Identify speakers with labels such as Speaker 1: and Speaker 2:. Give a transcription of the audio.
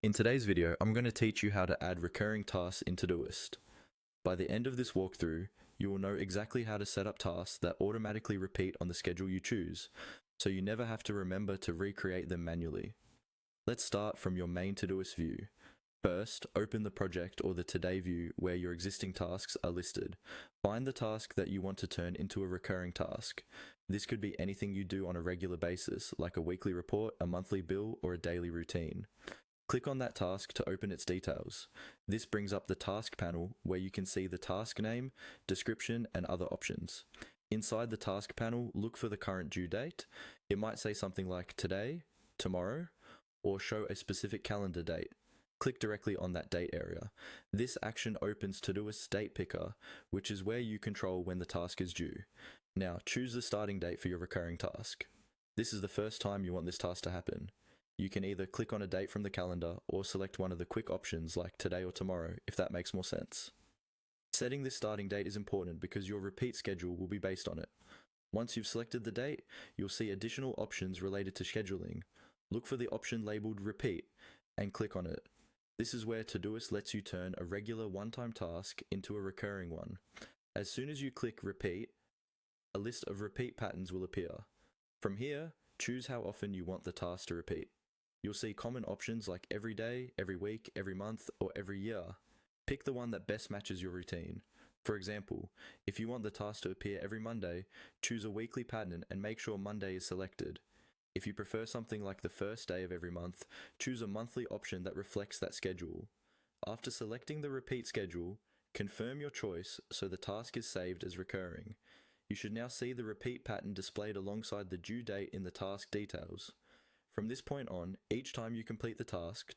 Speaker 1: In today's video, I'm going to teach you how to add recurring tasks in Todoist. By the end of this walkthrough, you will know exactly how to set up tasks that automatically repeat on the schedule you choose, so you never have to remember to recreate them manually. Let's start from your main Todoist view. First, open the project or the Today view where your existing tasks are listed. Find the task that you want to turn into a recurring task. This could be anything you do on a regular basis, like a weekly report, a monthly bill, or a daily routine. Click on that task to open its details. This brings up the task panel where you can see the task name, description, and other options. Inside the task panel, look for the current due date. It might say something like today, tomorrow, or show a specific calendar date. Click directly on that date area. This action opens Todoist's date picker, which is where you control when the task is due. Now, choose the starting date for your recurring task. This is the first time you want this task to happen. You can either click on a date from the calendar or select one of the quick options like today or tomorrow if that makes more sense. Setting this starting date is important because your repeat schedule will be based on it. Once you've selected the date, you'll see additional options related to scheduling. Look for the option labeled repeat and click on it. This is where Todoist lets you turn a regular one-time task into a recurring one. As soon as you click repeat, a list of repeat patterns will appear. From here, choose how often you want the task to repeat. You'll see common options like every day, every week, every month, or every year. Pick the one that best matches your routine. For example, if you want the task to appear every Monday, choose a weekly pattern and make sure Monday is selected. If you prefer something like the first day of every month, choose a monthly option that reflects that schedule. After selecting the repeat schedule, confirm your choice so the task is saved as recurring. You should now see the repeat pattern displayed alongside the due date in the task details. From this point on, each time you complete the task,